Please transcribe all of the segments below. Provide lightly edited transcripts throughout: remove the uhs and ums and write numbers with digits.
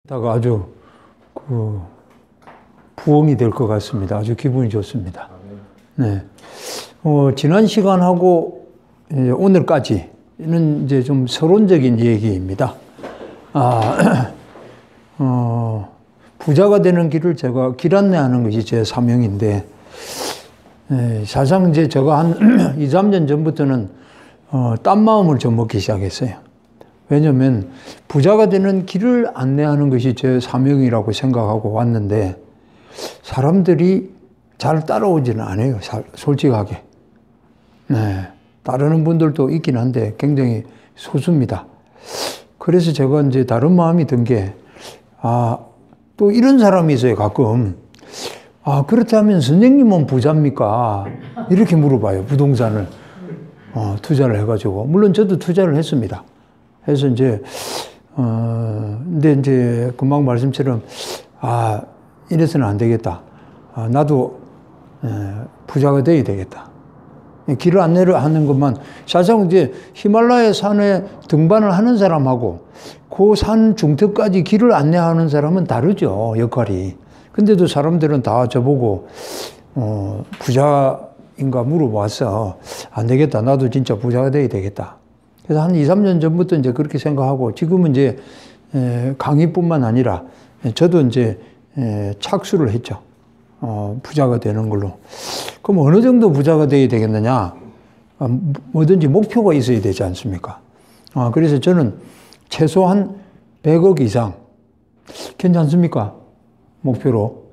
다가 아주 부엉이 될 것 같습니다. 아주 기분이 좋습니다. 네. 지난 시간하고 오늘까지는 이제 좀 서론적인 얘기입니다. 부자가 되는 길을 제가 길 안내하는 것이 제 사명인데, 사실상 이제 제가 한 2, 3년 전부터는 딴 마음을 좀 먹기 시작했어요. 왜냐하면 부자가 되는 길을 안내하는 것이 제 사명이라고 생각하고 왔는데 사람들이 잘 따라오지는 않아요. 솔직하게. 네. 따르는 분들도 있긴 한데 굉장히 소수입니다. 그래서 제가 이제 다른 마음이 든 게, 또 이런 사람이 있어요, 가끔. 그렇다면 선생님은 부자입니까? 이렇게 물어봐요, 부동산을. 투자를 해가지고. 물론 저도 투자를 했습니다. 해서 이제, 근데 이제 금방 말씀처럼, 이래서는 안 되겠다. 나도 부자가 돼야 되겠다. 길을 안내를 하는 것만, 사실상 이제 히말라야 산에 등반을 하는 사람하고 그 산 중턱까지 길을 안내하는 사람은 다르죠, 역할이. 근데도 사람들은 다 저보고, 부자인가 물어봐서 안 되겠다. 나도 진짜 부자가 돼야 되겠다. 그래서 한 2, 3년 전부터 이제 그렇게 생각하고 지금은 이제 강의뿐만 아니라 저도 이제 착수를 했죠. 부자가 되는 걸로. 그럼 어느 정도 부자가 돼야 되겠느냐? 뭐든지 목표가 있어야 되지 않습니까? 그래서 저는 최소한 100억 이상. 괜찮습니까? 목표로.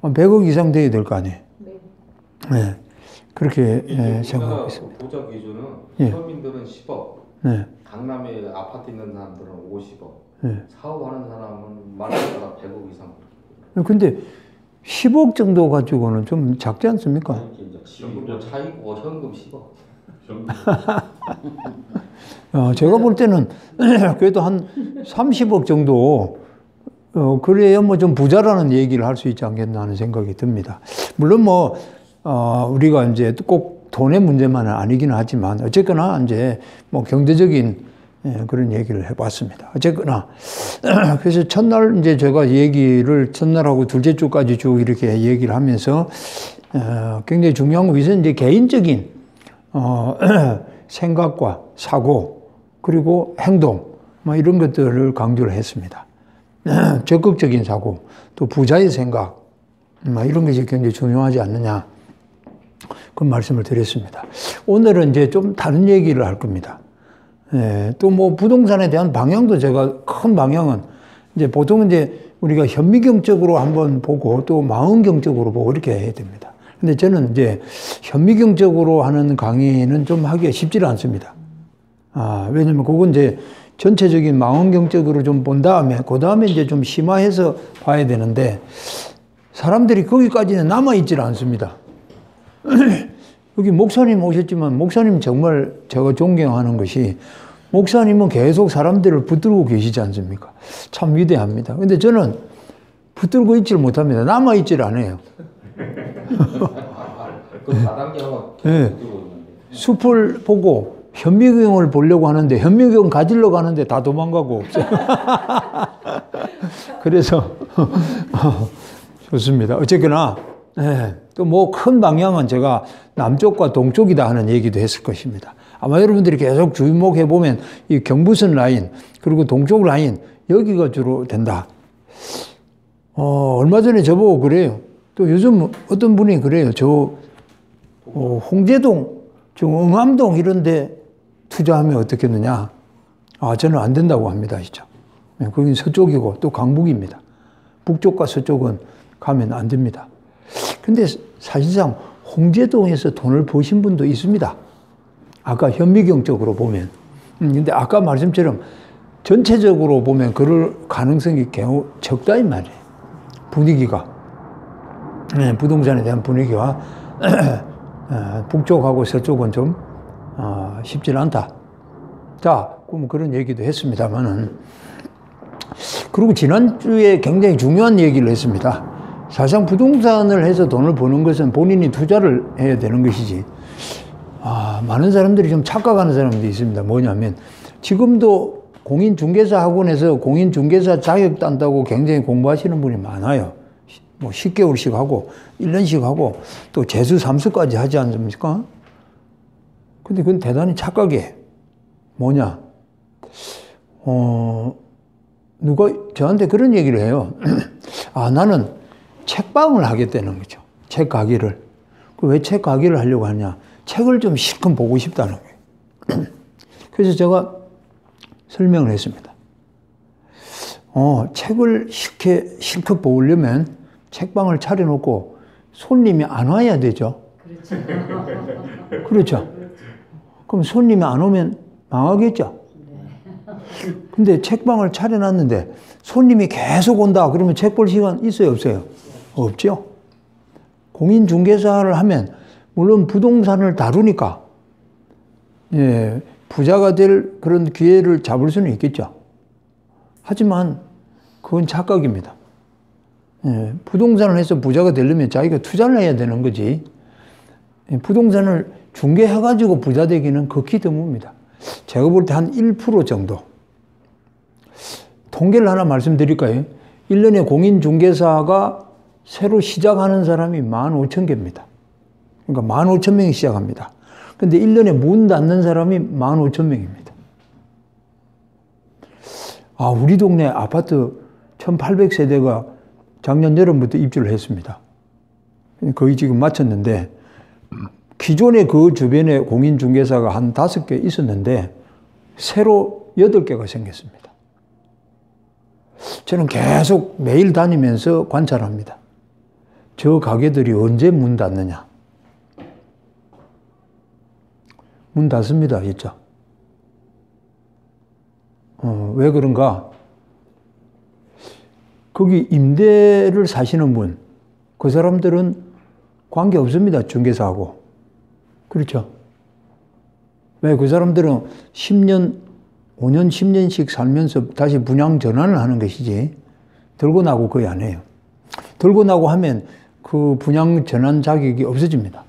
100억 이상 돼야 될 거 아니에요? 네. 그렇게 생각하고 있습니다. 부자 기준은 서민들은 10억, 네. 강남에 아파트 있는 사람들은 50억, 네. 사업하는 사람은 말하자면 100억 이상. 근데 10억 정도 가지고는 좀 작지 않습니까? 현금도 차이고 현금 10억. 제가 볼 때는 그래도 한 30억 정도 그래야 뭐 좀 부자라는 얘기를 할 수 있지 않겠나 하는 생각이 듭니다. 물론 뭐 우리가 이제 꼭 돈의 문제만은 아니긴 하지만 어쨌거나 이제 뭐 경제적인 그런 얘기를 해봤습니다. 어쨌거나 그래서 첫날 이제 제가 첫날하고 둘째 주까지 쭉 이렇게 얘기를 하면서 굉장히 중요한 것은 이제 개인적인 생각과 사고 그리고 행동 뭐 이런 것들을 강조를 했습니다. 적극적인 사고 또 부자의 생각 뭐 이런 것이 굉장히 중요하지 않느냐. 그 말씀을 드렸습니다. 오늘은 이제 좀 다른 얘기를 할 겁니다. 또 뭐 부동산에 대한 방향도 제가 큰 방향은 이제 보통 이제 우리가 현미경적으로 한번 보고 또 망원경적으로 보고 이렇게 해야 됩니다. 근데 저는 이제 현미경적으로 하는 강의는 좀 하기가 쉽지 않습니다. 왜냐면 그건 이제 전체적인 망원경적으로 좀 본 다음에 그 다음에 이제 좀 심화해서 봐야 되는데 사람들이 거기까지는 남아있질 않습니다. 여기 목사님 오셨지만 목사님 정말 제가 존경하는 것이 목사님은 계속 사람들을 붙들고 계시지 않습니까? 참 위대합니다. 근데 저는 붙들고 있지를 못합니다. 남아있질 않아요. 그 4단계 하나 네. 숲을 보고 현미경을 보려고 하는데 현미경 가지러 가는데 다 도망가고 없어요. 그래서 좋습니다. 어쨌거나 또 뭐 큰 방향은 제가 남쪽과 동쪽이다 하는 얘기도 했을 것입니다. 아마 여러분들이 계속 주목해 보면 이 경부선 라인 그리고 동쪽 라인 여기가 주로 된다. 얼마 전에 저보고 그래요. 또 요즘 어떤 분이 그래요. 홍제동, 응암동 이런 데 투자하면 어떻겠느냐. 저는 안 된다고 합니다. 진짜. 거긴 서쪽이고 또 강북입니다. 북쪽과 서쪽은 가면 안 됩니다. 근데 사실상 홍제동에서 돈을 버신 분도 있습니다. 아까 현미경적으로 보면. 근데 아까 말씀처럼 전체적으로 보면 그럴 가능성이 겨우 적다 이 말이에요. 분위기가. 부동산에 대한 분위기와 북쪽하고 서쪽은 좀 쉽지 않다. 자, 그럼 그런 얘기도 했습니다만은. 그리고 지난주에 굉장히 중요한 얘기를 했습니다. 사실상 부동산을 해서 돈을 버는 것은 본인이 투자를 해야 되는 것이지. 많은 사람들이 좀 착각하는 사람들이 있습니다. 뭐냐면 지금도 공인중개사 학원에서 공인중개사 자격 딴다고 굉장히 공부하시는 분이 많아요. 뭐 10개월씩 하고 1년씩 하고 또 재수 3수까지 하지 않습니까? 근데 그건 대단히 착각이에요. 뭐냐? 누가 저한테 그런 얘기를 해요. 아, 나는 책방을 하겠다는 거죠. 책 가게를. 왜 책 가게를 하려고 하냐? 책을 좀 실컷 보고 싶다는 거예요. 그래서 제가 설명을 했습니다. 책을 실컷 보려면 책방을 차려놓고 손님이 안 와야 되죠. 그렇죠. 그렇죠. 그럼 손님이 안 오면 망하겠죠. 근데 책방을 차려놨는데 손님이 계속 온다. 그러면 책 볼 시간 있어요, 없어요? 없죠. 공인중개사를 하면 물론 부동산을 다루니까 예, 부자가 될 그런 기회를 잡을 수는 있겠죠. 하지만 그건 착각입니다. 예, 부동산을 해서 부자가 되려면 자기가 투자를 해야 되는 거지. 예, 부동산을 중개해가지고 부자 되기는 극히 드뭅니다. 제가 볼 때 한 1% 정도. 통계를 하나 말씀드릴까요? 1년에 공인중개사가 새로 시작하는 사람이 15,000개입니다. 그러니까 15,000명이 시작합니다. 근데 1년에 문 닫는 사람이 15,000명입니다. 아, 우리 동네 아파트 1800세대가 작년 여름부터 입주를 했습니다. 거의 지금 마쳤는데, 기존에 그 주변에 공인중개사가 한 5개 있었는데, 새로 8개가 생겼습니다. 저는 계속 매일 다니면서 관찰합니다. 저 가게들이 언제 문 닫느냐. 문 닫습니다, 진짜. 왜 그런가? 거기 임대를 사시는 분, 그 사람들은 관계 없습니다, 중개사하고. 그렇죠? 왜? 그 사람들은 10년, 5년, 10년씩 살면서 다시 분양 전환을 하는 것이지, 들고 나고 거의 안 해요. 들고 나고 하면 그 분양 전환 자격이 없어집니다.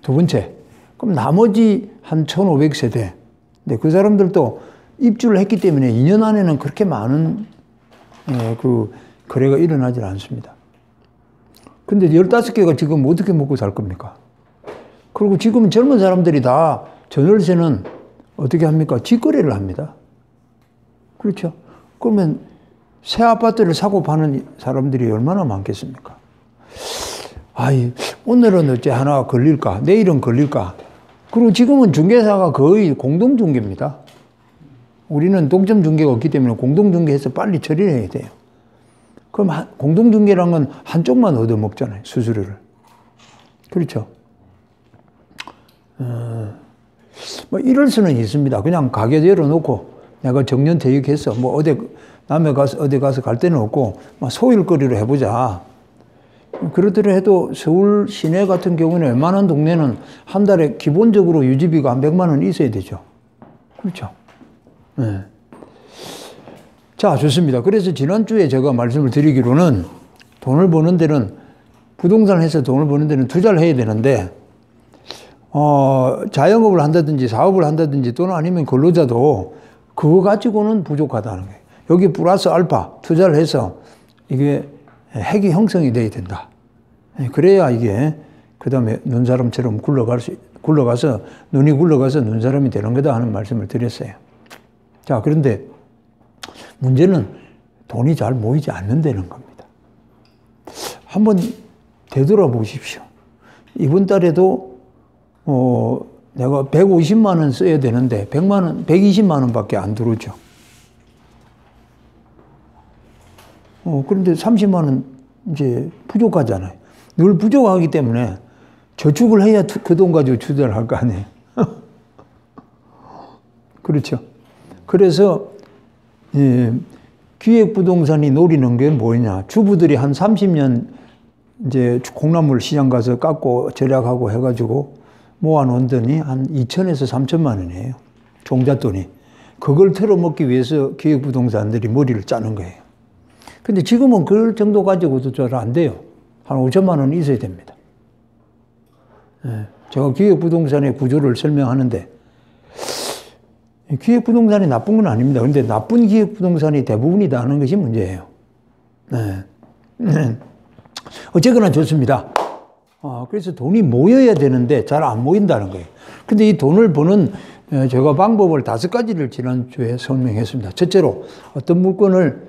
두 번째, 그럼 나머지 한 1,500세대. 근데 그 사람들도 입주를 했기 때문에 2년 안에는 그렇게 많은 그 거래가 일어나질 않습니다. 근데 15개가 지금 어떻게 먹고 살 겁니까? 그리고 지금 젊은 사람들이 다 전월세는 어떻게 합니까? 직거래를 합니다. 그렇죠? 그러면 새 아파트를 사고 파는 사람들이 얼마나 많겠습니까? 아이, 오늘은 어째 하나 걸릴까? 내일은 걸릴까? 그리고 지금은 중개사가 거의 공동중개입니다. 우리는 독점중개가 없기 때문에 공동중개해서 빨리 처리를 해야 돼요. 그럼 공동중개란 건 한쪽만 얻어먹잖아요, 수수료를. 그렇죠? 뭐 이럴 수는 있습니다. 그냥 가게 열어놓고 내가 정년퇴직해서 뭐 남해 가서 어디 가서 갈 데는 없고 소일거리로 해보자. 그러더라도 서울 시내 같은 경우는 웬만한 동네는 한 달에 기본적으로 유지비가 한 100만 원 있어야 되죠. 그렇죠? 네. 자, 좋습니다. 그래서 지난주에 제가 말씀을 드리기로는 돈을 버는 데는, 부동산을 해서 돈을 버는 데는 투자를 해야 되는데, 자영업을 한다든지 사업을 한다든지 또는 아니면 근로자도 그거 가지고는 부족하다는 거예요. 여기 플러스 알파 투자를 해서 이게 핵이 형성이 돼야 된다. 그래야 이게 그 다음에 눈사람처럼 굴러가서 눈이 굴러가서 눈사람이 되는 거다 하는 말씀을 드렸어요. 자, 그런데 문제는 돈이 잘 모이지 않는다는 겁니다. 한번 되돌아보십시오. 이번 달에도 내가 150만 원 써야 되는데 100만 원, 120만 원밖에 안 들어오죠. 그런데 30만 원 이제 부족하잖아요. 늘 부족하기 때문에 저축을 해야 그 돈 가지고 투자를 할 거 아니에요. 그렇죠. 그래서 기획부동산이 노리는 게 뭐냐. 주부들이 한 30년 이제 콩나물 시장 가서 깎고 절약하고 해가지고 모아놓은 돈이 한 2천에서 3천만 원이에요. 종잣돈이. 그걸 털어먹기 위해서 기획부동산들이 머리를 짜는 거예요. 근데 지금은 그 정도 가지고도 잘 안 돼요. 한 5천만 원 있어야 됩니다. 제가 기획부동산의 구조를 설명하는데, 기획부동산이 나쁜 건 아닙니다. 그런데 나쁜 기획부동산이 대부분이다 하는 것이 문제예요. 네. 어쨌거나 좋습니다. 그래서 돈이 모여야 되는데 잘 안 모인다는 거예요. 근데 이 돈을 버는 제가 방법을 5가지를 지난주에 설명했습니다. 첫째로 어떤 물건을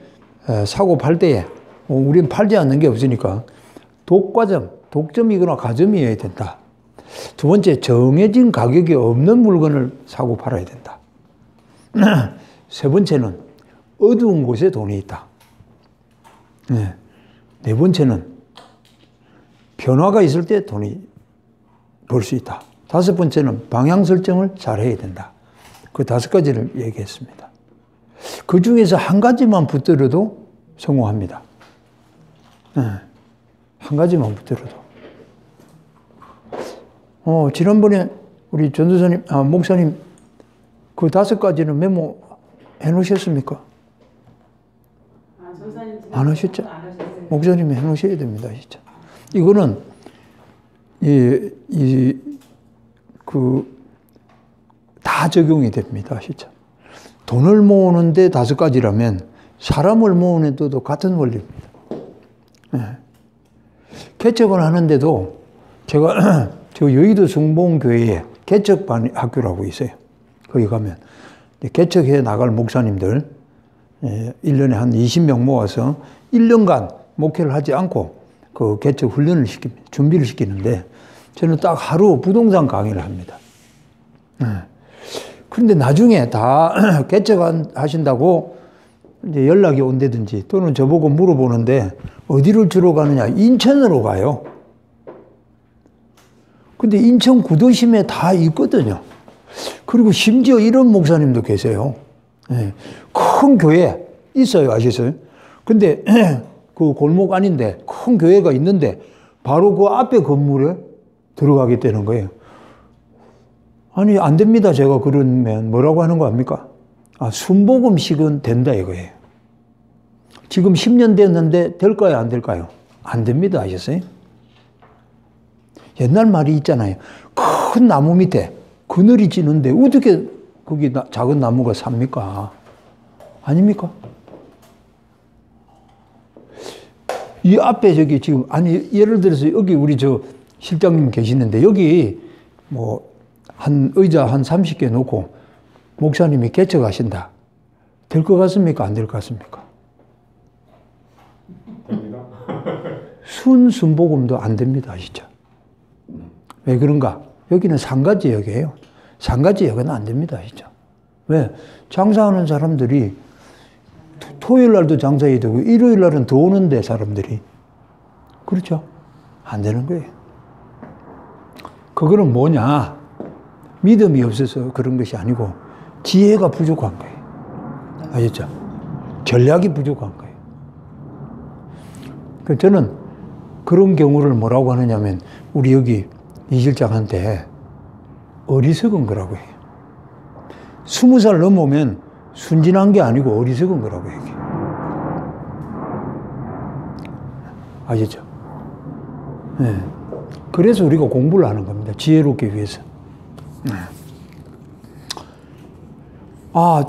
사고 팔 때에 우리는 팔지 않는 게 없으니까 독점이거나 가점이어야 된다. 두 번째, 정해진 가격이 없는 물건을 사고 팔아야 된다. 세 번째는 어두운 곳에 돈이 있다. 네 번째는 변화가 있을 때 돈이 벌 수 있다. 5번째는 방향 설정을 잘 해야 된다. 그 5가지를 얘기했습니다. 그 중에서 한 가지만 붙들어도 성공합니다. 한 가지만 붙들어도. 지난번에 우리 전도사님, 목사님 그 5가지는 메모해 놓으셨습니까? 안 하셨죠? 목사님이 해 놓으셔야 됩니다, 진짜. 이거는, 다 적용이 됩니다, 진짜. 돈을 모으는데 5가지라면 사람을 모으는 데도 같은 원리입니다. 개척을 하는데도 제가 저 여의도 성봉교회에 개척반 학교라고 있어요. 거기 가면 개척해 나갈 목사님들 1년에 한 20명 모아서 1년간 목회를 하지 않고 그 개척 훈련을 시킵니다. 준비를 시키는데 저는 딱 하루 부동산 강의를 합니다. 그런데 나중에 다 개척하신다고 이제 연락이 온다든지 또는 저보고 물어보는데 어디를 주로 가느냐? 인천으로 가요. 근데 인천 구도심에 다 있거든요. 그리고 심지어 이런 목사님도 계세요. 큰 교회 있어요. 아시겠어요? 근데 그 골목 아닌데 큰 교회가 있는데 바로 그 앞에 건물에 들어가겠다는 거예요. 아니, 안 됩니다. 제가 그러면 뭐라고 하는 거 압니까? 순복음식은 된다 이거예요. 지금 10년 됐는데 될까요? 안 될까요? 안 됩니다. 아셨어요? 옛날 말이 있잖아요. 큰 나무 밑에 그늘이 지는데 어떻게 거기 작은 나무가 삽니까? 아닙니까? 이 앞에 저기 지금, 아니, 예를 들어서 여기 우리 저 실장님 계시는데 여기 한 의자 한 30개 놓고 목사님이 개척하신다. 될 것 같습니까? 안 될 것 같습니까? 됩니다. 순복음도 안 됩니다. 진짜. 왜 그런가? 여기는 상가지역이에요. 상가지역은 안 됩니다. 진짜. 왜? 장사하는 사람들이 토요일 날도 장사해야 되고 일요일 날은 더 오는데 사람들이. 그렇죠? 안 되는 거예요. 그거는 뭐냐? 믿음이 없어서 그런 것이 아니고 지혜가 부족한 거예요. 아셨죠? 전략이 부족한 거예요. 저는 그런 경우를 뭐라고 하느냐면 우리 여기 이 실장한테 어리석은 거라고 해요. 20살 넘으면 순진한 게 아니고 어리석은 거라고 얘기해요. 아시죠? 네. 그래서 우리가 공부를 하는 겁니다. 지혜롭기 위해서. 네.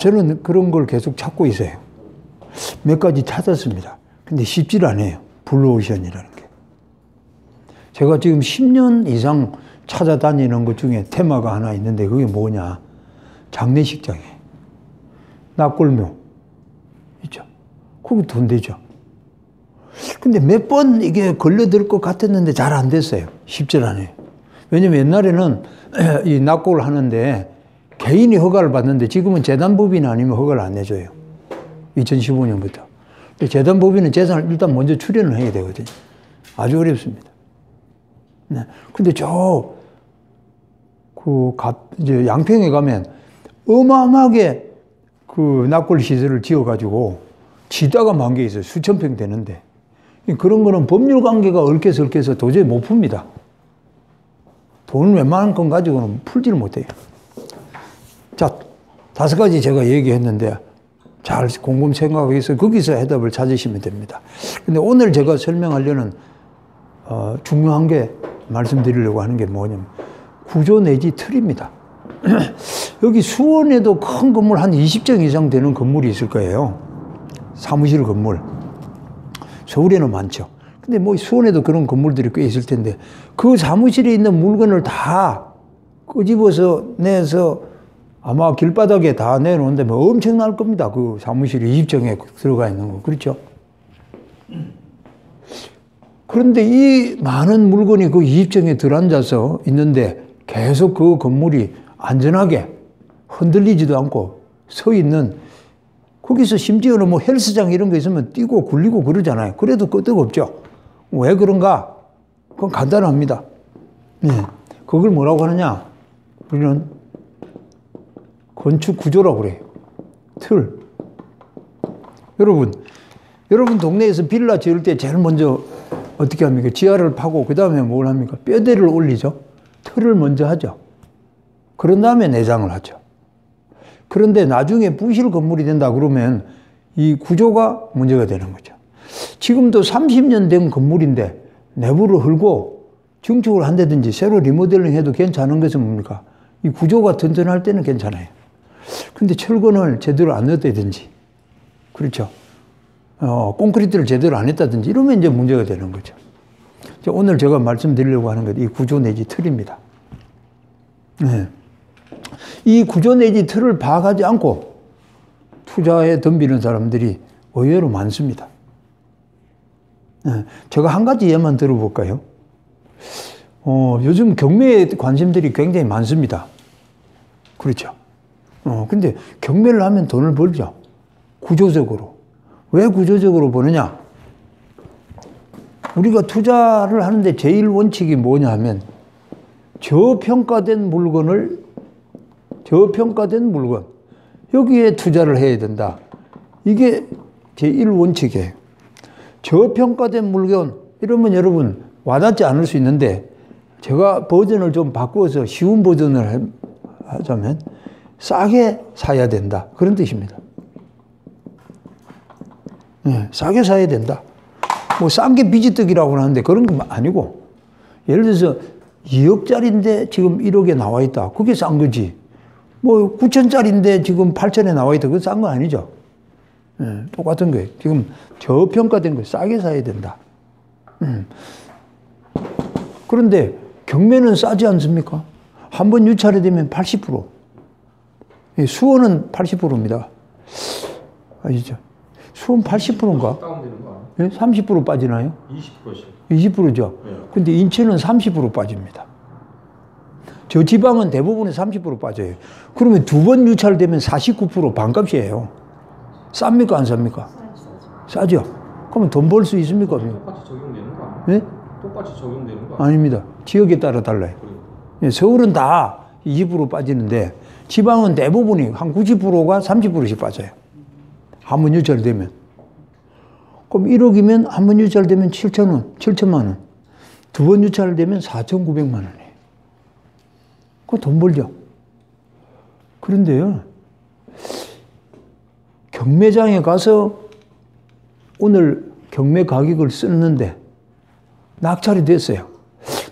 저는 그런 걸 계속 찾고 있어요. 몇 가지 찾았습니다. 근데 쉽질 않아요. 블루오션이라는 게. 제가 지금 10년 이상 찾아다니는 것 중에 테마가 하나 있는데 그게 뭐냐. 장례식장이에요. 낙골묘. 있죠. 거기 돈 되죠. 근데 몇 번 이게 걸려들 것 같았는데 잘 안 됐어요. 쉽질 않아요. 왜냐면 옛날에는 이 낙골 하는데 개인이 허가를 받는데 지금은 재단법인 아니면 허가를 안 내줘요. 2015년부터. 재단법인은 재산을 일단 먼저 출연을 해야 되거든요. 아주 어렵습니다. 네. 근데 이제 양평에 가면 어마어마하게 그 낙골 시설을 지어가지고 지다가 만 개 있어요. 수천 평 되는데. 그런 거는 법률 관계가 얽혀서 도저히 못 풉니다. 돈을 웬만한 건 가지고는 풀지를 못해요. 자, 5가지 제가 얘기했는데 잘 곰곰 생각해서 거기서 해답을 찾으시면 됩니다. 근데 오늘 제가 설명하려는 중요한 게 말씀드리려고 하는 게 뭐냐면 구조 내지 틀입니다. 여기 수원에도 큰 건물 한 20정 이상 되는 건물이 있을 거예요. 사무실 건물. 서울에는 많죠. 근데 뭐 수원에도 그런 건물들이 꽤 있을 텐데 그 사무실에 있는 물건을 다 끄집어서 내서 아마 길바닥에 다 내놓는데 뭐 엄청날 겁니다. 그 사무실이 20정에 들어가 있는 거. 그렇죠? 그런데 이 많은 물건이 그 20정에 들어앉아서 있는데 계속 그 건물이 안전하게 흔들리지도 않고 서 있는 거기서 심지어는 뭐 헬스장 이런 거 있으면 뛰고 굴리고 그러잖아요. 그래도 끄떡없죠. 왜 그런가? 그건 간단합니다. 네. 그걸 뭐라고 하느냐? 우리는 건축 구조라고 그래요. 틀. 여러분 동네에서 빌라 지을 때 제일 먼저 어떻게 합니까? 지하를 파고 그 다음에 뭘 합니까? 뼈대를 올리죠. 틀을 먼저 하죠. 그런 다음에 내장을 하죠. 그런데 나중에 부실 건물이 된다 그러면 이 구조가 문제가 되는 거죠. 지금도 30년 된 건물인데 내부를 헐고 증축을 한다든지 새로 리모델링 해도 괜찮은 것은 뭡니까? 이 구조가 튼튼할 때는 괜찮아요. 근데 철근을 제대로 안 넣었다든지, 그렇죠. 콘크리트를 제대로 안 했다든지 이러면 이제 문제가 되는 거죠. 오늘 제가 말씀드리려고 하는 것, 이 구조 내지 틀입니다. 네. 이 구조 내지 틀을 파악하지 않고 투자에 덤비는 사람들이 의외로 많습니다. 네. 제가 한 가지 예만 들어볼까요? 요즘 경매에 관심들이 굉장히 많습니다. 그렇죠. 근데 경매를 하면 돈을 벌죠. 구조적으로. 왜 구조적으로 버느냐? 우리가 투자를 하는데 제일 원칙이 뭐냐 하면 저평가된 물건, 여기에 투자를 해야 된다. 이게 제일 원칙이에요. 저평가된 물건, 이러면 여러분 와닿지 않을 수 있는데 제가 버전을 좀 바꾸어서 쉬운 버전을 하자면 싸게 사야 된다. 그런 뜻입니다. 네, 싸게 사야 된다. 뭐 싼 게 비지떡이라고 하는데 그런 거 아니고 예를 들어서 2억짜리인데 지금 1억에 나와 있다. 그게 싼 거지. 뭐 9천짜리인데 지금 8천에 나와 있다. 그거 싼 거 아니죠. 네, 똑같은 거예요. 지금 저평가된 거 싸게 사야 된다. 그런데 경매는 싸지 않습니까? 한번 유찰이 되면 80%. 수원은 80%입니다. 아시죠? 수원 80%인가? 다운되는 거 네? 아니에요? 30% 빠지나요? 20%씩. 20%죠. 네. 근데 인천은 30% 빠집니다. 저 지방은 대부분의 30% 빠져요. 그러면 두 번 유찰되면 49% 반값이에요. 쌉니까? 안 쌉니까? 싸죠. 그러면 돈 벌 수 있습니까? 똑같이 적용되는 거 아니에요? 네? 똑같이 적용되는 거 아니에요? 아닙니다. 지역에 따라 달라요. 예, 서울은 다 20% 빠지는데 지방은 대부분이 한 90%가 30%씩 빠져요. 한 번 유찰되면. 그럼 1억이면 한 번 유찰되면 7천만 원. 두 번 유찰되면 4,900만 원이에요. 그거 돈 벌죠. 그런데요, 경매장에 가서 오늘 경매 가격을 썼는데 낙찰이 됐어요.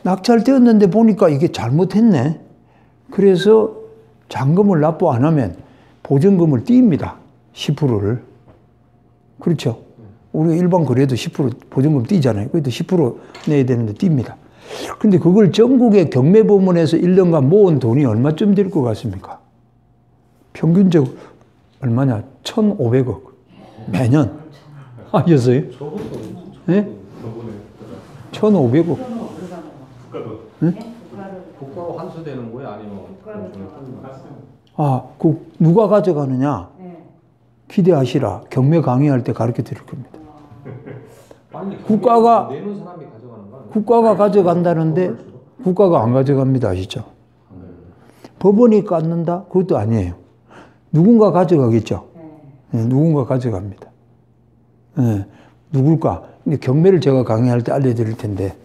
낙찰되었는데 보니까 이게 잘못했네. 그래서 잔금을 납부 안 하면 보증금을 띱니다. 10%를. 그렇죠. 우리 일반 거래도 10% 보증금 띄잖아요. 그래도 10% 내야 되는데 띱니다. 근데 그걸 전국의 경매부문에서 1년간 모은 돈이 얼마쯤 될 것 같습니까? 평균적 얼마냐? 1,500억. 매년. 아셨어요? 네? 1,500억. 네? 국가로 환수되는 거예요? 아니면 누가 가져가느냐? 기대하시라. 경매 강의할 때 가르쳐 드릴 겁니다. 아니, 국가가 내는 사람이 가져가는 거 아니에요? 국가가 가져간다는데 국가가 안 가져갑니다. 아시죠? 법원이 깎는다? 그것도 아니에요. 누군가 가져가겠죠. 네, 누군가 가져갑니다. 네, 누굴까? 근데 경매를 제가 강의할 때 알려드릴 텐데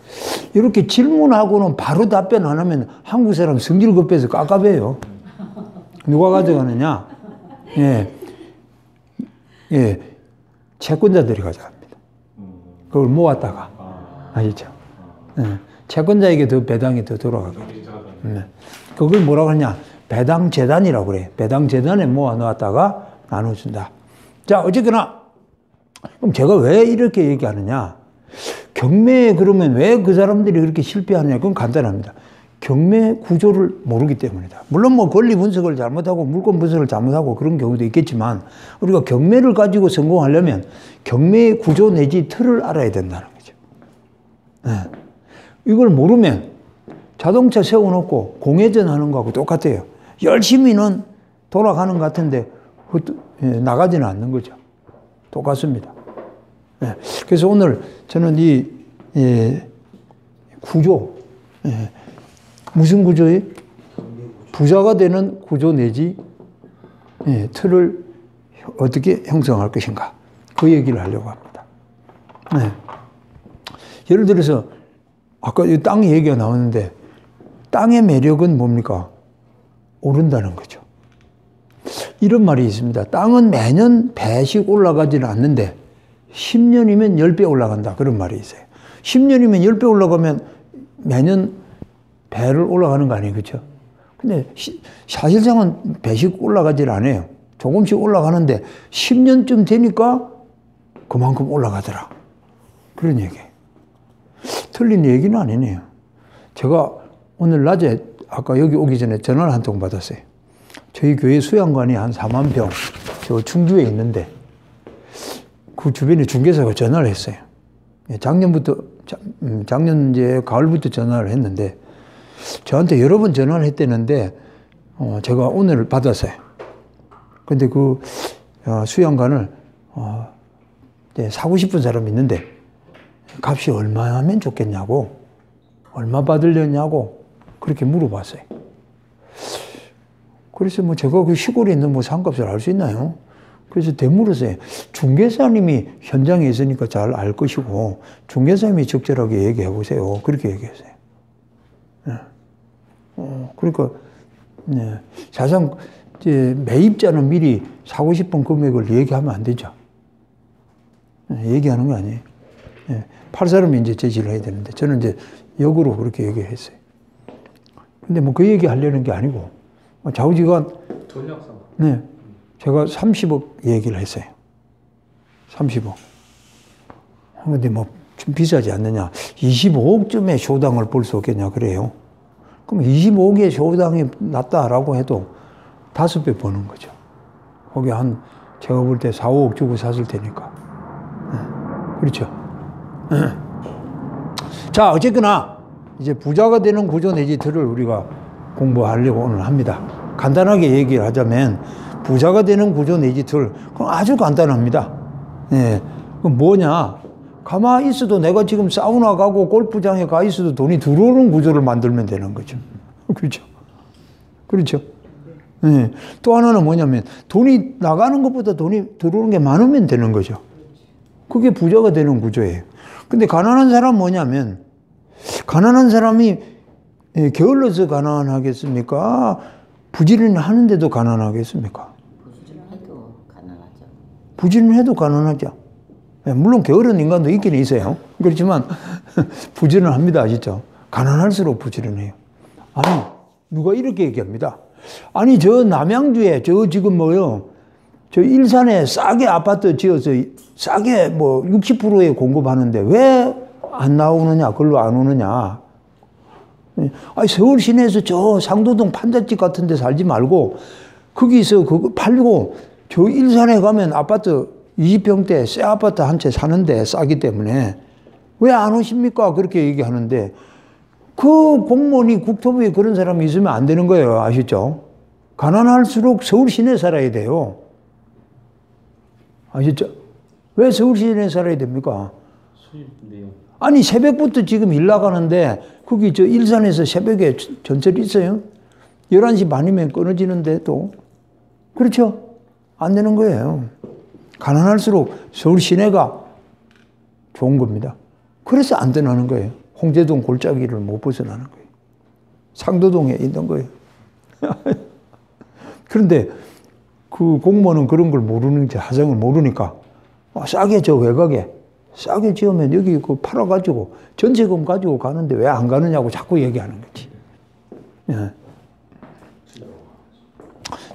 이렇게 질문하고는 바로 답변 안 하면 한국 사람 성질 급해서 깝깝해요. 누가 가져가느냐? 채권자들이 가져갑니다. 그걸 모았다가. 아시죠? 채권자에게 더 배당이 더 돌아가거든요. 그걸 뭐라고 하냐? 배당 재단이라고 그래. 배당 재단에 모아놨다가 나눠준다. 자, 어쨌거나 그럼 제가 왜 이렇게 얘기하느냐? 경매에 그러면 왜 그 사람들이 그렇게 실패하느냐? 그건 간단합니다. 경매 구조를 모르기 때문이다. 물론 뭐 권리 분석을 잘못하고 물권 분석을 잘못하고 그런 경우도 있겠지만 우리가 경매를 가지고 성공하려면 경매의 구조 내지 틀을 알아야 된다는 거죠. 네. 이걸 모르면 자동차 세워놓고 공회전 하는 거하고 똑같아요. 열심히는 돌아가는 것 같은데 나가지는 않는 거죠. 똑같습니다. 네. 그래서 오늘 저는 이 구조, 무슨 구조예요? 부자가 되는 구조 내지 틀을 어떻게 형성할 것인가. 그 얘기를 하려고 합니다. 네. 예를 들어서 아까 땅 얘기가 나오는데 땅의 매력은 뭡니까? 오른다는 거죠. 이런 말이 있습니다. 땅은 매년 배씩 올라가지는 않는데 10년이면 10배 올라간다. 그런 말이 있어요. 10년이면 10배 올라가면 매년 배를 올라가는 거 아니에요. 그렇죠? 근데 사실상은 배씩 올라가질 않아요. 조금씩 올라가는데 10년쯤 되니까 그만큼 올라가더라. 그런 얘기예요. 틀린 얘기는 아니네요. 제가 오늘 낮에 아까 여기 오기 전에 전화를 한 통 받았어요. 저희 교회 수양관이 한 4만 평, 저 충주에 있는데 그 주변에 중개사가 전화를 했어요. 작년 이제 가을부터 전화를 했는데 저한테 여러 번 전화를 했대는데 제가 오늘 받았어요. 근데 그 수양관을 사고 싶은 사람이 있는데 값이 얼마 하면 좋겠냐고, 얼마 받으려냐고 그렇게 물어봤어요. 그래서 뭐 제가 그 시골에 있는 뭐 상값을 알 수 있나요? 그래서 되물었어요. 중개사님이 현장에 있으니까 잘 알 것이고 중개사님이 적절하게 얘기해 보세요. 그렇게 얘기했어요. 그러니까 사실상 이제 매입자는 미리 사고 싶은 금액을 얘기하면 안 되죠. 얘기하는 거 아니에요. 팔 사람이 이제 제시를 해야 되는데 저는 이제 역으로 그렇게 얘기했어요. 근데 뭐 그 얘기 하려는 게 아니고 좌우지간 전략상. 네, 제가 30억 얘기를 했어요. 30억. 근데 뭐 좀 비싸지 않느냐. 25억쯤에 쇼당을 볼 수 없겠냐 그래요. 그럼 25억에 쇼당이 낮다라고 해도 5배 버는 거죠. 거기 한 제가 볼 때 4, 5억 주고 샀을 테니까. 그렇죠. 자, 어쨌거나 이제 부자가 되는 구조 내지 틀을 우리가 공부하려고 오늘 합니다. 간단하게 얘기를 하자면 부자가 되는 구조 내지 틀, 그건 아주 간단합니다. 그럼 뭐냐? 가만히 있어도 내가 지금 사우나 가고 골프장에 가 있어도 돈이 들어오는 구조를 만들면 되는 거죠. 그렇죠. 그렇죠. 또 하나는 뭐냐면 돈이 나가는 것보다 돈이 들어오는 게 많으면 되는 거죠. 그게 부자가 되는 구조예요. 근데 가난한 사람은 뭐냐면 가난한 사람이 게을러서 가난하겠습니까? 부지런히 하는데도 가난하겠습니까? 부지런해도 가난하죠. 부지런해도 가난하죠. 물론 게으른 인간도 있긴 있어요. 그렇지만 부지런합니다. 아시죠? 가난할수록 부지런해요. 아니 누가 이렇게 얘기합니다. 아니 저 남양주에 저 지금 뭐요? 저 일산에 싸게 아파트 지어서 싸게 뭐 60%에 공급하는데 왜 안 나오느냐, 글로 안 오느냐. 아니 서울 시내에서 저 상도동 판잣집 같은 데 살지 말고 거기서 그거 팔고 저 일산에 가면 아파트 20평대 새 아파트 한 채 사는데 싸기 때문에 왜 안 오십니까? 그렇게 얘기하는데 그 공무원이 국토부에 그런 사람이 있으면 안 되는 거예요. 아시죠? 가난할수록 서울 시내에 살아야 돼요. 아시죠? 왜 서울 시내에 살아야 됩니까? 수입인데요. 아니 새벽부터 지금 일 나가는데 거기 저 일산에서 새벽에 전철 있어요? 11시 반이면 끊어지는데 또 그렇죠? 안 되는 거예요. 가난할수록 서울 시내가 좋은 겁니다. 그래서 안 떠나는 거예요. 홍제동 골짜기를 못 벗어나는 거예요. 상도동에 있는 거예요. 그런데 그 공무원은 그런 걸 모르는지 사정을 모르니까 싸게 저 외곽에 싸게 지으면 여기 그 팔아가지고 전세금 가지고 가는데 왜 안 가느냐고 자꾸 얘기하는 거지.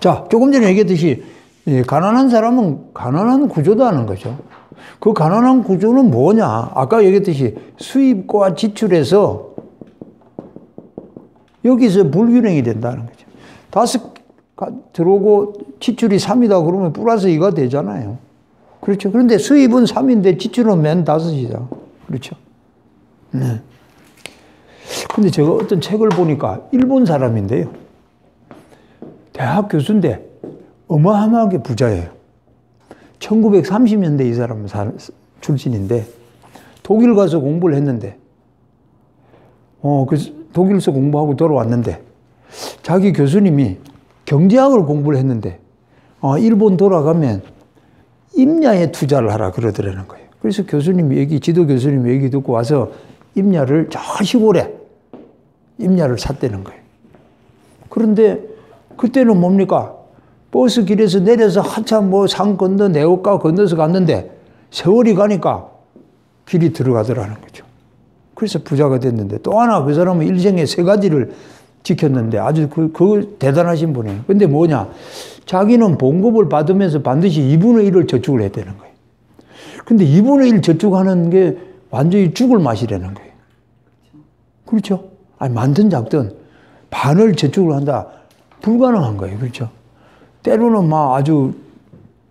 자, 조금 전에 얘기했듯이 가난한 사람은 가난한 구조도 하는 거죠. 그 가난한 구조는 뭐냐? 아까 얘기했듯이 수입과 지출에서 여기서 불균형이 된다는 거죠. 5 들어오고 지출이 3이다 그러면 플러스 2가 되잖아요. 그렇죠. 그런데 수입은 3인데 지출은 맨 5이죠. 그렇죠. 네. 근데 제가 어떤 책을 보니까 일본 사람인데요. 대학 교수인데 어마어마하게 부자예요. 1930년대 이 사람은 출신인데 독일 가서 공부를 했는데 그래서 독일에서 공부하고 돌아왔는데 자기 교수님이 경제학을 공부를 했는데 일본 돌아가면 임야에 투자를 하라 그러더라는 거예요. 그래서 지도 교수님 얘기 듣고 와서 임야를 저 시골에 임야를 샀다는 거예요. 그런데 그때는 뭡니까? 버스 길에서 내려서 한참 산 건너 내곡가 건너서 갔는데 세월이 가니까 길이 들어가더라는 거죠. 그래서 부자가 됐는데 또 하나 그 사람은 일생에 3가지를 지켰는데 아주 그 대단하신 분이에요. 근데 뭐냐? 자기는 봉급을 받으면서 반드시 2분의 1을 저축을 했다는 거예요. 근데 2분의 1 저축하는 게 완전히 죽을 맛이라는 거예요. 그렇죠? 아니, 많든 작든 반을 저축을 한다. 불가능한 거예요. 그렇죠? 때로는 막 아주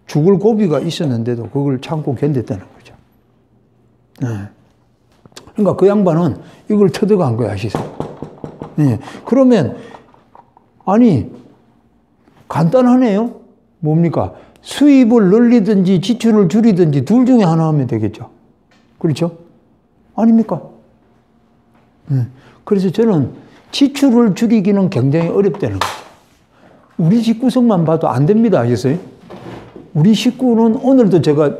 죽을 고비가 있었는데도 그걸 참고 견뎠다는 거죠. 네. 그러니까 그 양반은 이걸 터득한 거야, 아시죠? 네. 그러면, 아니, 간단하네요? 뭡니까? 수입을 늘리든지 지출을 줄이든지 둘 중에 하나 하면 되겠죠. 그렇죠? 아닙니까? 그래서 저는 지출을 줄이기는 굉장히 어렵다는 거죠. 우리 집구석만 봐도 안 됩니다. 아셨어요? 우리 식구는 오늘도 제가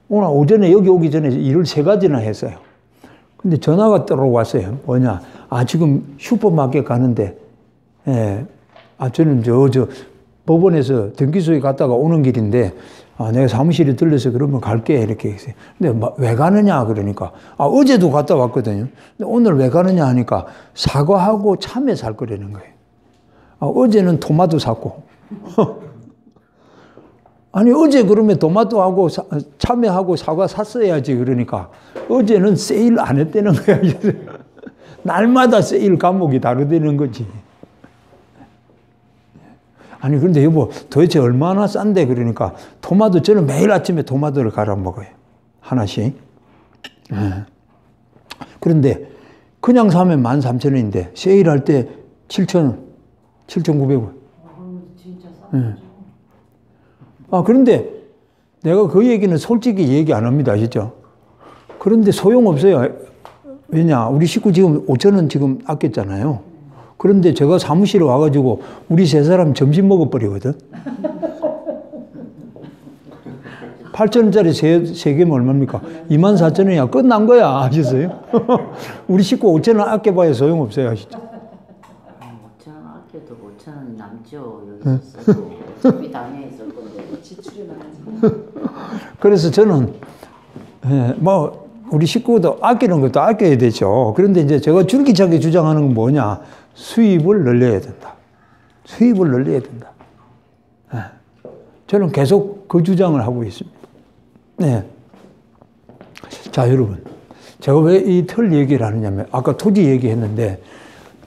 오늘 오전에 여기 오기 전에 일을 3가지나 했어요. 근데 전화가 들어왔어요. 뭐냐? 지금 슈퍼마켓 가는데, 저는 저 법원에서 등기소에 갔다가 오는 길인데, 내가 사무실에 들려서 그러면 갈게. 이렇게 했어요. 근데 왜 가느냐? 그러니까, 어제도 갔다 왔거든요. 근데 오늘 왜 가느냐 하니까 사과하고 참외 살 거라는 거예요. 어제는 토마토 샀고. 아니, 어제 그러면 토마토하고 참외하고 사과 샀어야지. 그러니까 어제는 세일 안 했다는 거야. 날마다 세일 과목이 다르다는 거지. 아니, 그런데 여보, 도대체 얼마나 싼데? 그러니까 토마토, 저는 매일 아침에 토마토를 갈아 먹어요. 하나씩. 그런데 그냥 사면 13,000원인데 세일할 때 7,000원. 7,900원. 진짜 싸. 그런데 내가 그 얘기는 솔직히 얘기 안 합니다. 아시죠? 그런데 소용없어요. 왜냐? 우리 식구 지금 5,000원 지금 아꼈잖아요. 그런데 제가 사무실에 와가지고 우리 3사람 점심 먹어버리거든. 8,000원짜리 3개면 얼마입니까? 24,000원이야. 끝난 거야. 아셨어요? 우리 식구 5,000원 아껴봐야 소용없어요. 아시죠? 5,000원 아껴도 5,000원 남죠. 여기 어차피 당연히 있을 건데 지출이 많아서. 그래서 저는 우리 식구도 아끼는 것도 아껴야 되죠. 그런데 이제 제가 줄기차게 주장하는 건 뭐냐? 수입을 늘려야 된다. 수입을 늘려야 된다. 저는 계속 그 주장을 하고 있습니다. 네. 자, 여러분. 제가 왜 이 틀 얘기를 하느냐면, 아까 토지 얘기했는데,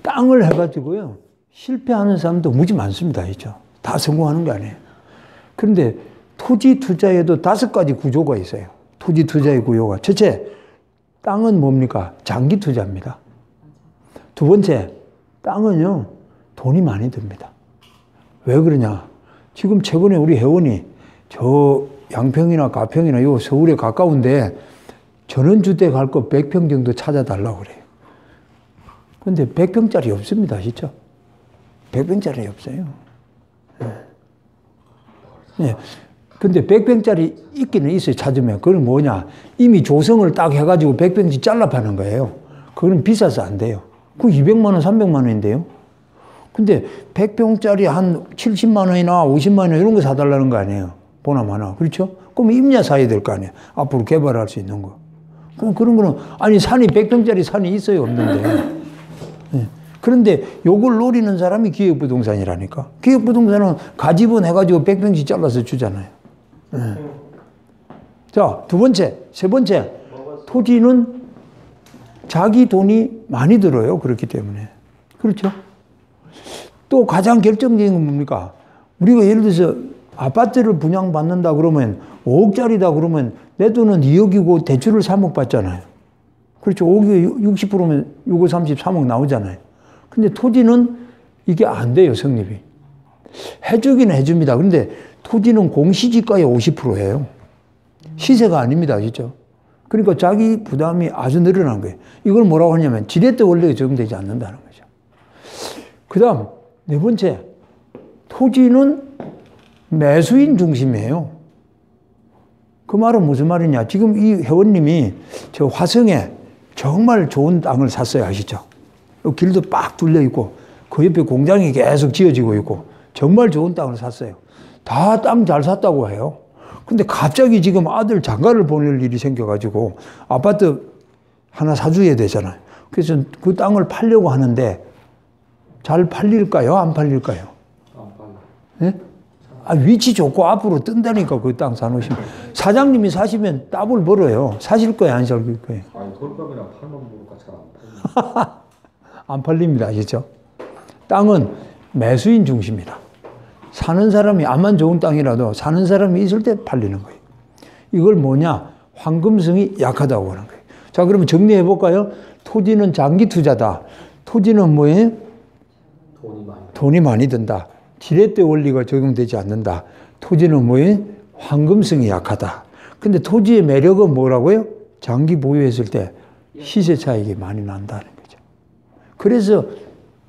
땅을 해가지고요, 실패하는 사람도 무지 많습니다. 있죠? 다 성공하는 게 아니에요. 그런데 토지 투자에도 5가지 구조가 있어요. 토지 투자의 구조가. 첫째, 땅은 뭡니까? 장기 투자입니다. 두 번째, 땅은요, 돈이 많이 듭니다. 왜 그러냐? 지금 최근에 우리 회원이 저 양평이나 가평이나 요 서울에 가까운데 전원주택 할 거 100평 정도 찾아달라고 그래요. 근데 100평짜리 없습니다. 진짜. 100평짜리 없어요. 네. 근데 100평짜리 있기는 있어요. 찾으면. 그건 뭐냐? 이미 조성을 딱 해가지고 100평씩 잘라 파는 거예요. 그건 비싸서 안 돼요. 그 200만 원, 300만 원인데요. 근데 100평짜리 한 70만 원이나 50만 원 이런 거 사달라는 거 아니에요. 보나마나. 그렇죠? 그럼 임야 사야 될 거 아니에요. 앞으로 개발할 수 있는 거. 그럼 그런 거는, 아니, 산이 100평짜리 산이 있어요? 없는데. 네. 그런데 요걸 노리는 사람이 기획부동산이라니까. 기획부동산은 가지분 해가지고 100평씩 잘라서 주잖아요. 네. 자, 두 번째, 세 번째. 토지는 자기 돈이 많이 들어요. 그렇기 때문에. 그렇죠? 또 가장 결정적인 건 뭡니까? 우리가 예를 들어서 아파트를 분양받는다 그러면 5억짜리다 그러면 내 돈은 2억이고 대출을 3억 받잖아요. 그렇죠. 5억이 60%면 6억 30, 3억 나오잖아요. 근데 토지는 이게 안 돼요, 성립이. 해주기는 해줍니다. 그런데 토지는 공시지가의 50%예요. 시세가 아닙니다. 그렇죠? 그러니까 자기 부담이 아주 늘어난 거예요. 이걸 뭐라고 하냐면 지렛대 원리가 적용되지 않는다는 거죠. 그 다음 네 번째, 토지는 매수인 중심이에요. 그 말은 무슨 말이냐. 지금 이 회원님이 저 화성에 정말 좋은 땅을 샀어요. 아시죠? 길도 빡 뚫려 있고 그 옆에 공장이 계속 지어지고 있고 정말 좋은 땅을 샀어요. 다 땅 잘 샀다고 해요. 근데 갑자기 지금 아들 장가를 보낼 일이 생겨가지고 아파트 하나 사줘야 되잖아요. 그래서 그 땅을 팔려고 하는데 잘 팔릴까요? 안 팔릴까요? 안 팔려. 예? 아, 위치 좋고 앞으로 뜬다니까 그 땅 사놓으시면. 사장님이 사시면 따블 벌어요. 사실 거예요? 안 사실 거예요? 아니 돌값이랑 팔만 보니까 잘 안 팔려. 안 팔립니다. 아시죠? 땅은 매수인 중심이다. 사는 사람이 암만 좋은 땅이라도 사는 사람이 있을 때 팔리는 거예요. 이걸 뭐냐? 황금성이 약하다고 하는 거예요. 자, 그러면 정리해 볼까요? 토지는 장기 투자다. 토지는 뭐예요? 돈이 많이 든다. 지렛대 원리가 적용되지 않는다. 토지는 뭐예요? 황금성이 약하다. 근데 토지의 매력은 뭐라고요? 장기 보유했을 때 시세 차익이 많이 난다는 거죠. 그래서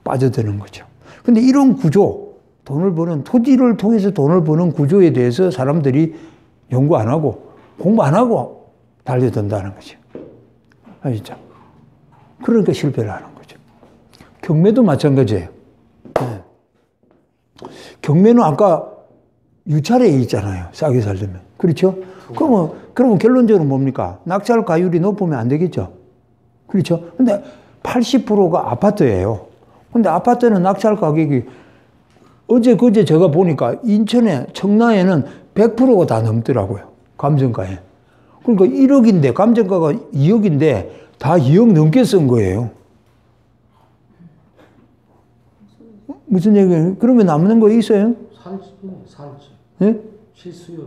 빠져드는 거죠. 근데 이런 구조, 돈을 버는, 토지를 통해서 돈을 버는 구조에 대해서 사람들이 연구 안 하고 공부 안 하고 달려든다는 거죠. 아시죠? 그러니까 실패를 하는 거죠. 경매도 마찬가지예요. 네. 경매는 아까 유찰에 있잖아요. 싸게 살려면. 그렇죠? 그러면 결론적으로 뭡니까? 낙찰 가율이 높으면 안 되겠죠? 그렇죠? 근데 80%가 아파트예요. 근데 아파트는 낙찰 가격이 그제 제가 보니까 인천에, 청라에는 100%가 다 넘더라고요. 감정가에. 그러니까 1억인데, 감정가가 2억인데, 다 2억 넘게 쓴 거예요. 무슨 얘기예요? 그러면 남는 거 있어요? 살지. 예? 실수요.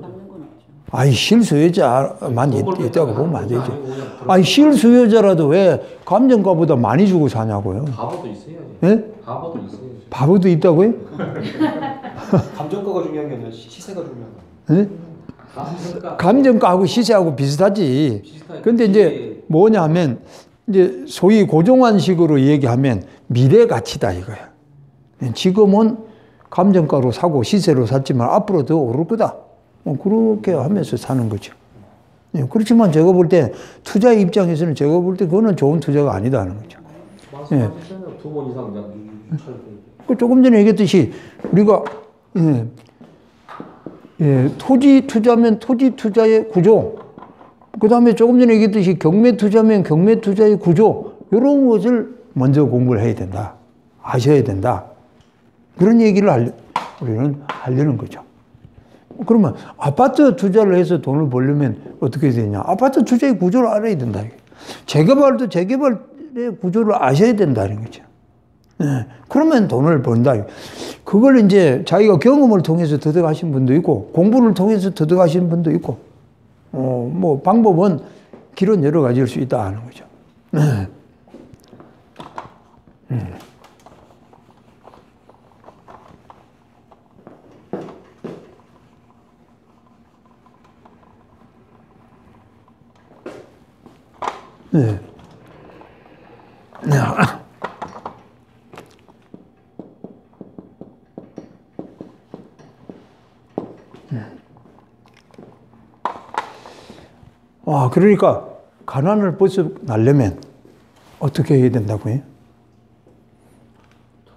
아니, 실수요자만 있다고 보면 안 되죠. 아니, 실수요자라도 왜 감정가보다 많이 주고 사냐고요? 바보도 있어야지. 예? 바보도 있어야지. 바보도 있다고요? 감정가가 중요한 게 아니라 시세가 중요한 거예요. 예? 감정가하고 시세하고 비슷하지. 근데 이제 뭐냐 하면, 이제 소위 고정환식으로 얘기하면 미래 가치다 이거야. 지금은 감정가로 사고 시세로 샀지만 앞으로 더 오를 거다. 그렇게 하면서 사는 거죠. 그렇지만 제가 볼 때 투자의 입장에서는 제가 볼 때 그거는 좋은 투자가 아니다 하는 거죠. 말씀하셨잖아요. 2번 이상 유찰. 조금 전에 얘기했듯이 우리가 토지 투자면 토지 투자의 구조, 그 다음에 조금 전에 얘기했듯이 경매 투자면 경매 투자의 구조, 이런 것을 먼저 공부를 해야 된다. 아셔야 된다. 그런 얘기를 우리는 하려는 거죠. 그러면 아파트 투자를 해서 돈을 벌려면 어떻게 되냐? 아파트 투자의 구조를 알아야 된다. 재개발도 재개발의 구조를 아셔야 된다는 거죠. 그러면 돈을 번다. 그걸 이제 자기가 경험을 통해서 터득하신 분도 있고, 공부를 통해서 터득하신 분도 있고, 뭐 방법은 길은 여러 가지일 수 있다 하는 거죠. 네. 그러니까 가난을 벗어나려면 어떻게 해야 된다고요?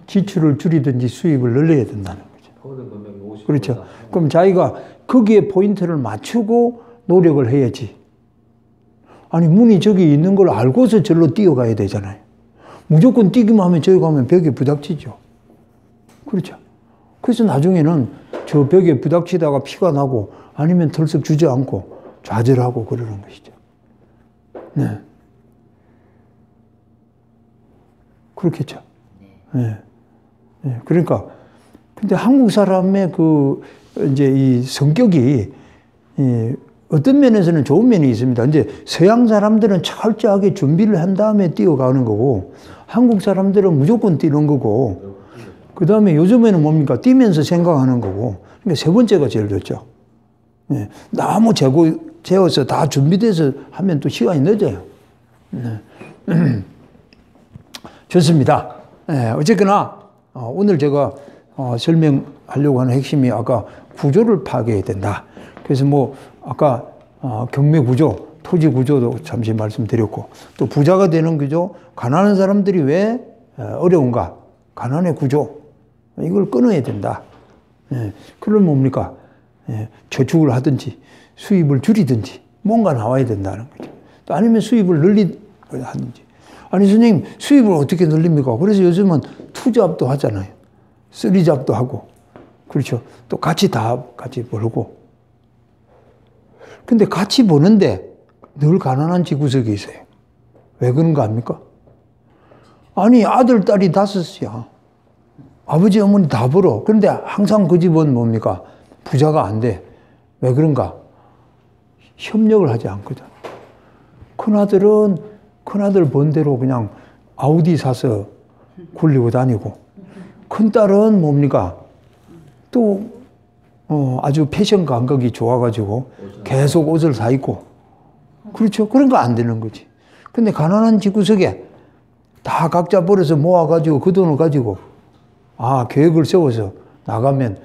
지출을 줄이든지 수입을 늘려야 된다는 거죠. 그렇죠. 그럼 자기가 거기에 포인트를 맞추고 노력을 해야지. 아니, 문이 저기 있는 걸 알고서 절로 뛰어가야 되잖아요. 무조건 뛰기만 하면 저기 가면 벽에 부닥치죠. 그렇죠. 그래서 나중에는 저 벽에 부닥치다가 피가 나고 아니면 털썩 주저앉고 좌절하고 그러는 것이죠. 네. 그렇겠죠. 네. 네. 그러니까, 근데 한국 사람의 이제 이 성격이, 어떤 면에서는 좋은 면이 있습니다. 이제 서양 사람들은 철저하게 준비를 한 다음에 뛰어가는 거고, 한국 사람들은 무조건 뛰는 거고, 그 다음에 요즘에는 뭡니까? 뛰면서 생각하는 거고, 그러니까 세 번째가 제일 좋죠. 네. 너무 재워서 다 준비돼서 하면 또 시간이 늦어요. 네. 좋습니다. 네. 어쨌거나, 오늘 제가 설명하려고 하는 핵심이 아까 구조를 파악해야 된다. 그래서 뭐, 아까 경매 구조, 토지 구조도 잠시 말씀드렸고, 또 부자가 되는 구조, 가난한 사람들이 왜 어려운가? 가난의 구조. 이걸 끊어야 된다. 예, 그럼 뭡니까? 예, 저축을 하든지 수입을 줄이든지 뭔가 나와야 된다는 거죠. 또 아니면 수입을 하든지. 아니 선생님 수입을 어떻게 늘립니까? 그래서 요즘은 투잡도 하잖아요. 쓰리잡도 하고. 그렇죠. 또 같이 벌고. 근데 같이 버는데 늘 가난한 집구석에 있어요. 왜 그런가 합니까? 아니 아들 딸이 5이야. 아버지 어머니 다 벌어. 그런데 항상 그 집은 뭡니까? 부자가 안 돼. 왜 그런가? 협력을 하지 않거든. 큰아들 번 대로 그냥 아우디 사서 굴리고 다니고, 큰딸은 뭡니까? 또 아주 패션 감각이 좋아가지고 계속 옷을 사 입고. 그렇죠. 그런 거 안 되는 거지. 근데 가난한 집구석에 다 각자 벌어서 모아가지고 그 돈을 가지고 계획을 세워서 나가면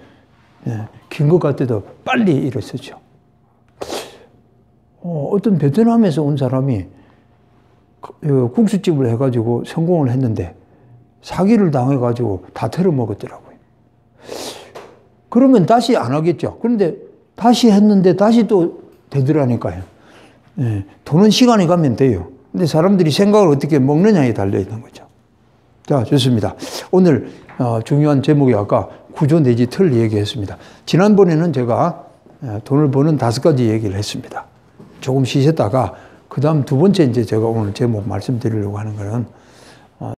긴 것 같아도 빨리 일을 쓰죠. 어떤 베트남에서 온 사람이 국수집을 해가지고 성공을 했는데 사기를 당해가지고 다 털어먹었더라고요. 그러면 다시 안 하겠죠. 그런데 다시 했는데 다시 또 되더라니까요. 돈은 시간이 가면 돼요. 근데 사람들이 생각을 어떻게 먹느냐에 달려있는 거죠. 자, 좋습니다. 오늘 중요한 제목이 아까 구조 내지 틀 얘기했습니다. 지난번에는 제가 돈을 버는 5가지 얘기를 했습니다. 조금 쉬셨다가 그 다음 두 번째 이제 제가 오늘 제목 말씀드리려고 하는 거는